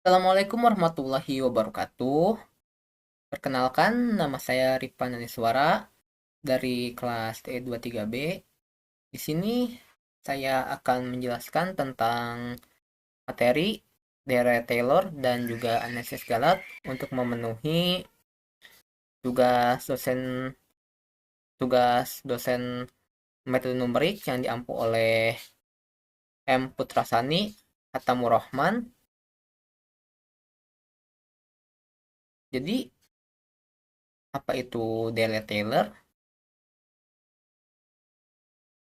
Assalamualaikum warahmatullahi wabarakatuh. Perkenalkan, nama saya Rifan Naniswara dari kelas T23B. Di sini saya akan menjelaskan tentang materi Deret Taylor dan juga analisis Galat untuk memenuhi tugas dosen tugas dosen metode numerik yang diampu oleh M. Putrasani Atamur Rahman. Jadi, apa itu Deret Taylor?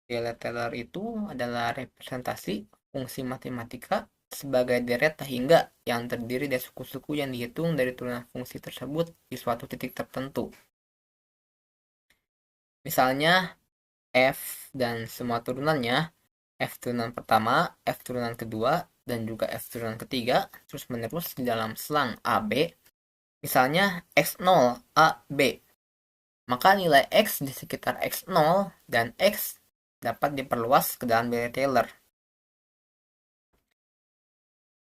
Deret-Taylor itu adalah representasi fungsi matematika sebagai deret hingga yang terdiri dari suku-suku yang dihitung dari turunan fungsi tersebut di suatu titik tertentu. Misalnya f dan semua turunannya, f turunan pertama, f turunan kedua, dan juga f turunan ketiga terus menerus di dalam selang AB. Misalnya x0 A B, maka nilai x di sekitar x0 dan x dapat diperluas ke dalam deret Taylor.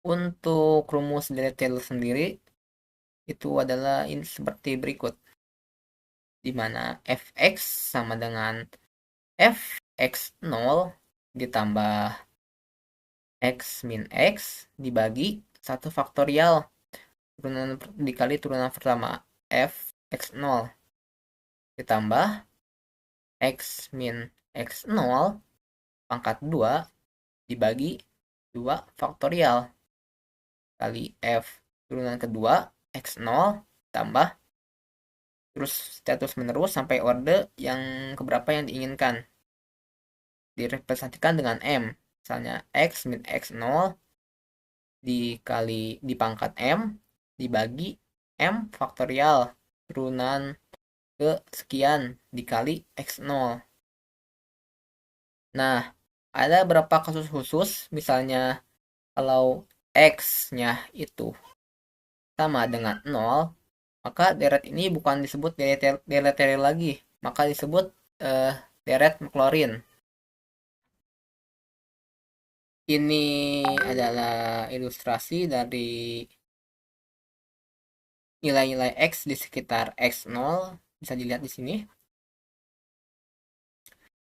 Untuk rumus dari Taylor sendiri itu adalah ini seperti berikut, di mana fx sama dengan fx0 ditambah x min x dibagi 1 faktorial turunan dikali turunan pertama fx0 ditambah x min x0 pangkat 2 dibagi 2 faktorial kali f turunan kedua x0 tambah terus status menerus sampai orde yang keberapa yang diinginkan. Direpresentasikan dengan M. Misalnya X min X0 dikali dipangkat M dibagi M faktorial turunan ke sekian dikali X0. Nah, ada beberapa kasus khusus, misalnya kalau X-nya itu sama dengan 0, maka deret ini bukan disebut deret Taylor lagi, maka disebut eh, deret Maclaurin. Ini adalah ilustrasi dari nilai-nilai X di sekitar X0, bisa dilihat di sini.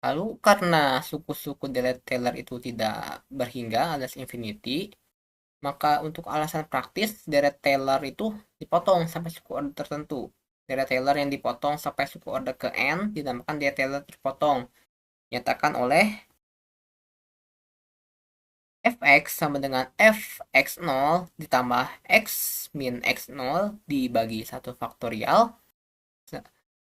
Lalu karena suku-suku Taylor itu tidak berhingga alias infinity, maka untuk alasan praktis deret Taylor itu dipotong sampai suku order tertentu. Deret Taylor yang dipotong sampai suku order ke n dinamakan deret Taylor terpotong. Nyatakan oleh fx sama dengan fx0 ditambah x min x0 dibagi 1 faktorial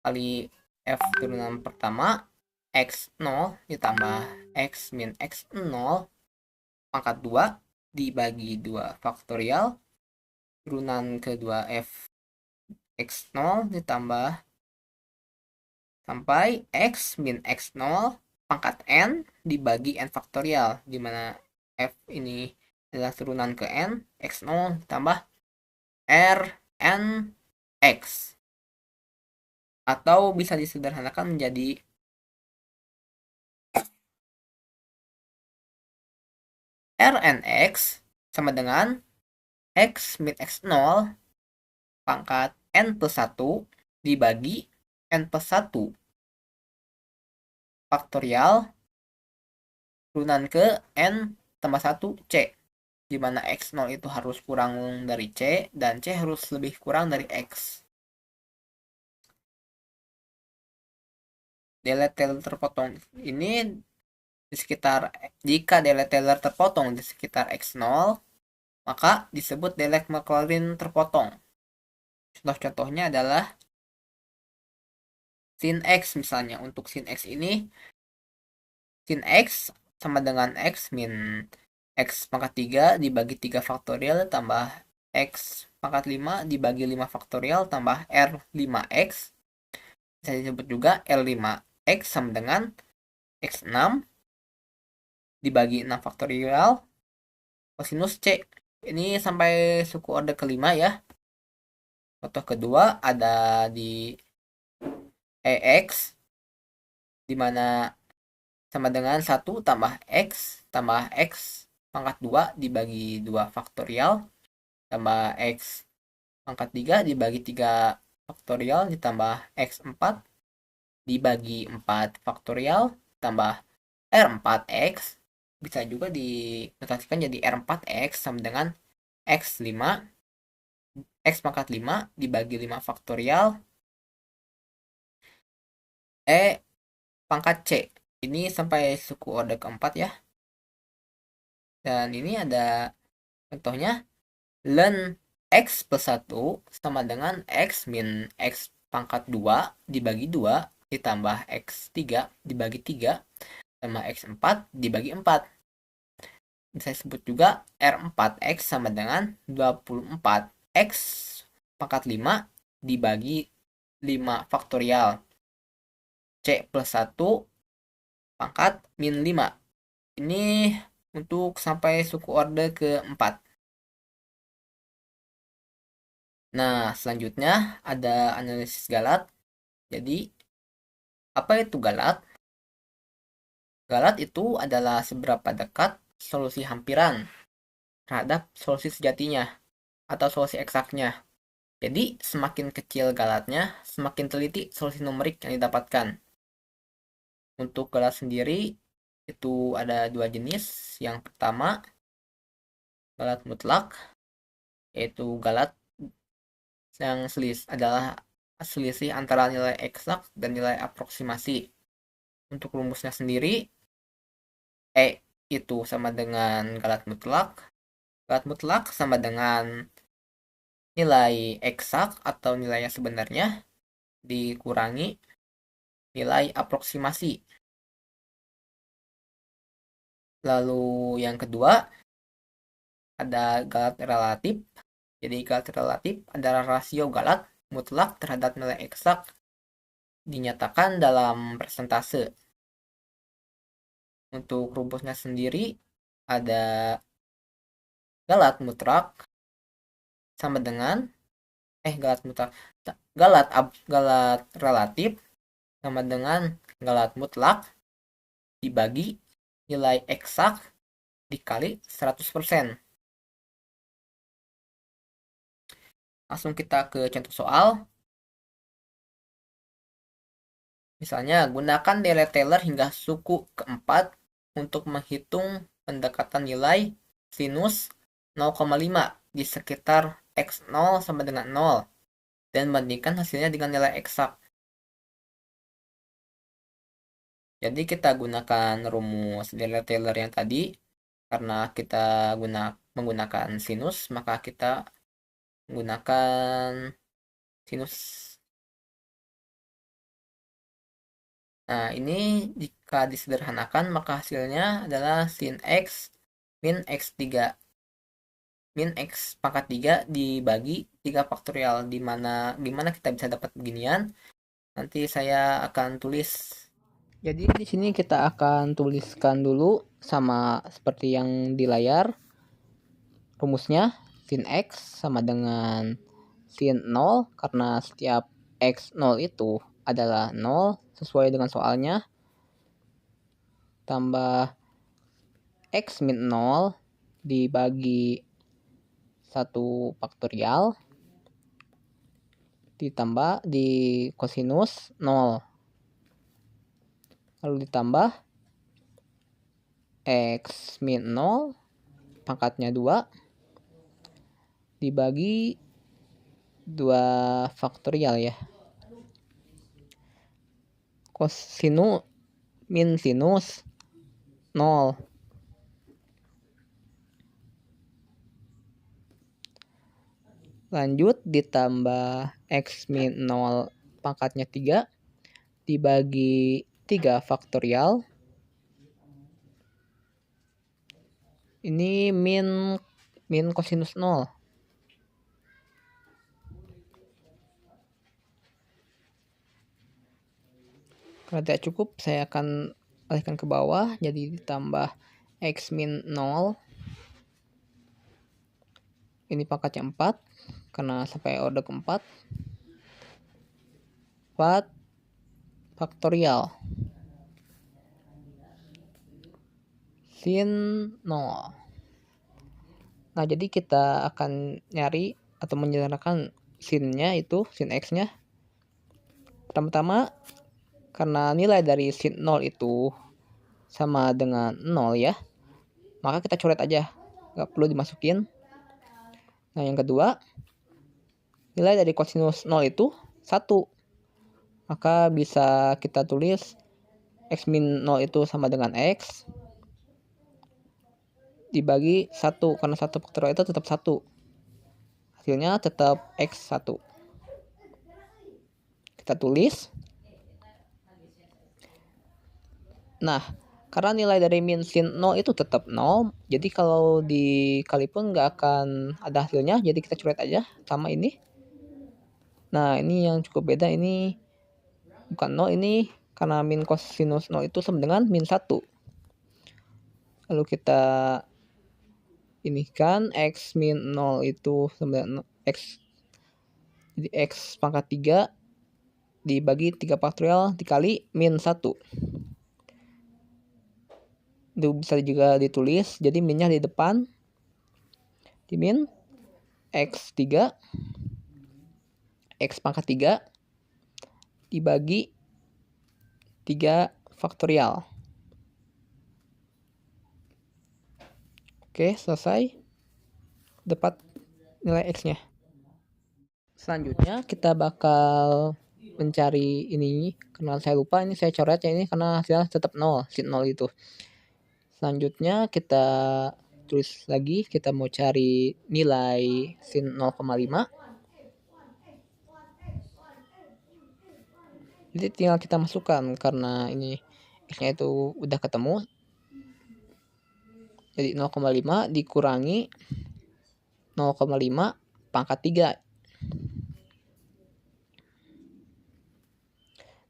kali f turunan pertama x0 ditambah x min x0 pangkat 2 dibagi 2 faktorial turunan kedua f x0 ditambah sampai x min x0 pangkat n dibagi n faktorial, di mana f ini adalah turunan ke n, x0 ditambah r n x, atau bisa disederhanakan menjadi Rnx sama dengan x min x0 pangkat n plus 1 dibagi n plus 1 faktorial turunan ke n tambah 1 c, di mana x0 itu harus kurang dari c dan c harus lebih kurang dari x. Delete Taylor terpotong ini di sekitar, jika delete Taylor terpotong di sekitar x0, maka disebut delete Maclaurin terpotong. Contoh-contohnya adalah sin x. Misalnya untuk sin x ini, sin x sama dengan x min x pangkat 3 dibagi 3 faktorial tambah x pangkat 5 dibagi 5 faktorial tambah R5x. Bisa disebut juga R5x sama dengan x6 dibagi 6 faktorial kosinus C. Ini sampai suku order kelima ya. Contoh kedua ada di EX, di mana sama dengan 1 tambah X pangkat 2 dibagi 2 faktorial tambah X pangkat 3 dibagi 3 faktorial ditambah X 4 dibagi 4 faktorial tambah R4X, bisa juga dinotasikan jadi R4X sama dengan X 5, X pangkat 5 dibagi 5 faktorial E pangkat C. Ini sampai suku order keempat ya. Dan ini ada contohnya, ln X plus 1 sama dengan X min X pangkat 2 dibagi 2 ditambah X 3 dibagi 3 sama X 4 dibagi 4. Bisa disebut juga R4X sama dengan 24X pangkat 5 dibagi 5 faktorial C plus 1 pangkat min 5. Ini untuk sampai suku order keempat. Nah, selanjutnya ada analisis galat. Jadi, apa itu galat? Galat itu adalah seberapa dekat solusi hampiran terhadap solusi sejatinya atau solusi eksaknya. Jadi, semakin kecil galatnya, semakin teliti solusi numerik yang didapatkan. Untuk galat sendiri, itu ada dua jenis. Yang pertama, galat mutlak, yaitu galat yang selisih antara nilai eksak dan nilai aproksimasi. Untuk rumusnya sendiri, E itu sama dengan galat mutlak. Galat mutlak sama dengan nilai eksak atau nilai yang sebenarnya dikurangi nilai aproksimasi. Lalu yang kedua, ada galat relatif. Jadi galat relatif adalah rasio galat mutlak terhadap nilai eksak dinyatakan dalam persentase. Untuk rumusnya sendiri ada galat mutlak sama dengan galat mutlak galat relatif sama dengan galat mutlak dibagi nilai eksak dikali 100%. Langsung kita ke contoh soal. Misalnya, gunakan delete Taylor hingga suku keempat untuk menghitung pendekatan nilai sinus 0,5 di sekitar x0 sama dengan 0 dan bandingkan hasilnya dengan nilai eksak. Jadi kita gunakan rumus delete Taylor yang tadi. Karena kita menggunakan sinus, maka kita menggunakan sinus. Nah, ini jika disederhanakan maka hasilnya adalah sin X min X3 min X pangkat 3 dibagi 3 faktorial. Gimana kita bisa dapat beginian? Nanti saya akan tulis. Jadi di sini kita akan tuliskan dulu sama seperti yang di layar. Rumusnya sin X sama dengan sin 0 karena setiap X0 itu adalah 0 sesuai dengan soalnya, tambah X min 0 dibagi 1 faktorial ditambah di kosinus 0 lalu ditambah X min 0 pangkatnya 2 dibagi 2 faktorial ya, kosinus min sinus 0 lanjut ditambah X min 0 pangkatnya 3 dibagi 3 faktorial. Ini min kosinus 0. Kalau tidak cukup, saya akan alihkan ke bawah, jadi ditambah X min 0. Ini pangkatnya 4, karena sampai order keempat. 4 faktorial. Sin 0. Nah, jadi kita akan nyari atau menyederhanakan sin-nya itu, sin X-nya. Pertama-tama, karena nilai dari sin 0 itu sama dengan 0 ya, maka kita coret aja, nggak perlu dimasukin. Nah, yang kedua, nilai dari kosinus 0 itu 1. Maka bisa kita tulis X min 0 itu sama dengan X dibagi 1, karena 1 faktorial itu tetap 1. Hasilnya tetap X1. Kita tulis. Nah, karena nilai dari min sin 0 itu tetap 0, jadi kalau dikali pun nggak akan ada hasilnya, jadi kita coret aja sama ini. Nah, ini yang cukup beda, ini bukan 0, ini karena min kosinus 0 itu sama dengan min 1. Lalu kita ini kan X min 0 itu sama dengan X, jadi X pangkat 3 dibagi 3 faktorial dikali min 1. Itu bisa juga ditulis, jadi minnya di depan, di min X3 X pangkat 3 dibagi 3 faktorial. Oke, selesai. Dapat nilai X-nya. Selanjutnya kita bakal mencari ini, karena saya lupa ini saya coret ya ini karena hasilnya tetap 0, sin 0 itu. Selanjutnya kita tulis lagi, kita mau cari nilai sin 0,5. Jadi tinggal kita masukkan karena ini X-nya itu udah ketemu. Jadi 0,5 dikurangi 0,5 pangkat 3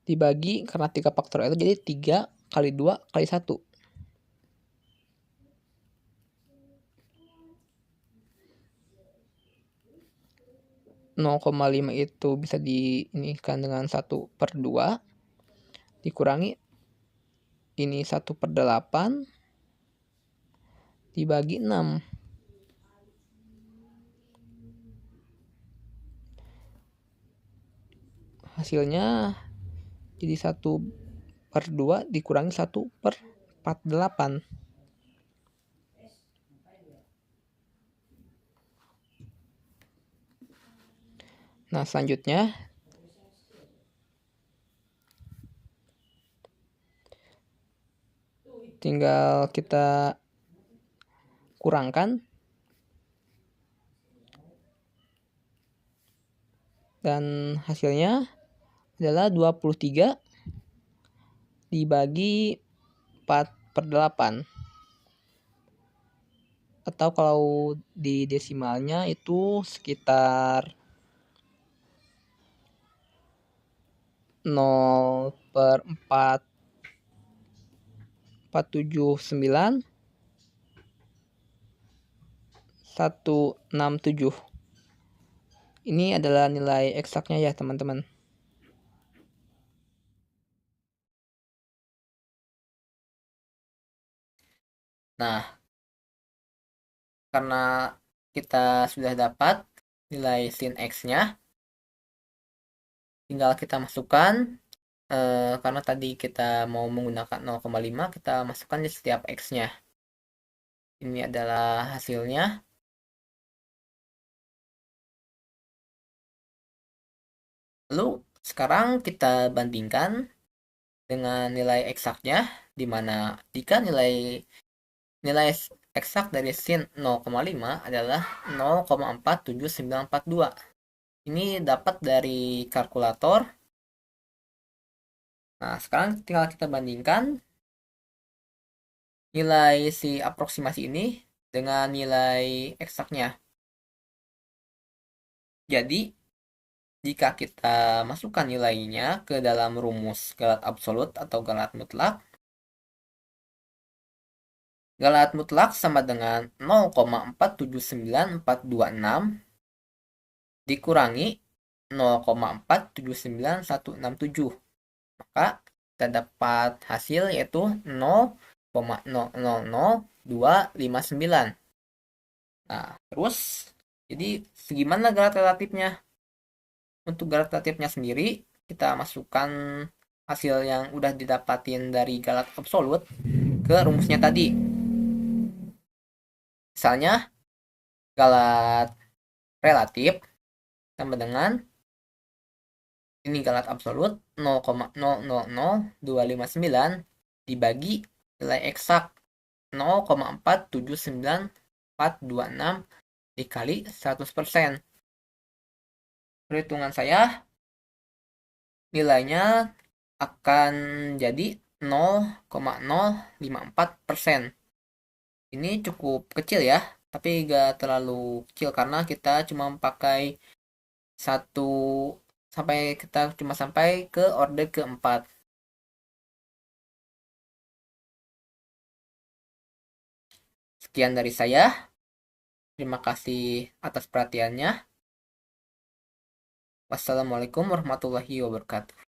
dibagi, karena 3 faktorial itu jadi 3 kali 2 kali 1. (0,5) itu bisa diinikan dengan 1/2 dikurangi ini 1/8 dibagi 6. Hasilnya jadi 1/2 dikurangi 1/48. Nah, selanjutnya tinggal kita kurangkan dan hasilnya adalah 23 dibagi 4/8. Atau kalau di desimalnya itu sekitar 0/479 167. Ini adalah nilai eksaknya ya teman-teman. Nah, karena kita sudah dapat nilai sin X-nya, tinggal kita masukkan, karena tadi kita mau menggunakan 0,5, kita masukkan di setiap X-nya. Ini adalah hasilnya. Lalu sekarang kita bandingkan dengan nilai eksaknya, di mana jika nilai eksak dari sin 0,5 adalah 0,47942. Ini dapat dari kalkulator. Nah, sekarang tinggal kita bandingkan nilai si aproksimasi ini dengan nilai eksaknya. Jadi, jika kita masukkan nilainya ke dalam rumus galat absolut atau galat mutlak, galat mutlak sama dengan 0,479426 dikurangi 0,4794167. Maka kita dapat hasil yaitu 0,000259. Nah, terus jadi segimana galat relatifnya? Untuk galat relatifnya sendiri, kita masukkan hasil yang udah didapatin dari galat absolut ke rumusnya tadi. Misalnya, galat relatif sama dengan ini galat absolut 0,000259 dibagi nilai eksak 0,479,426 dikali 100%. Perhitungan saya nilainya akan jadi 0,054%. Ini cukup kecil ya, tapi gak terlalu kecil karena kita cuma pakai satu kita cuma sampai ke order keempat. Sekian dari saya. Terima kasih atas perhatiannya. Wassalamualaikum warahmatullahi wabarakatuh.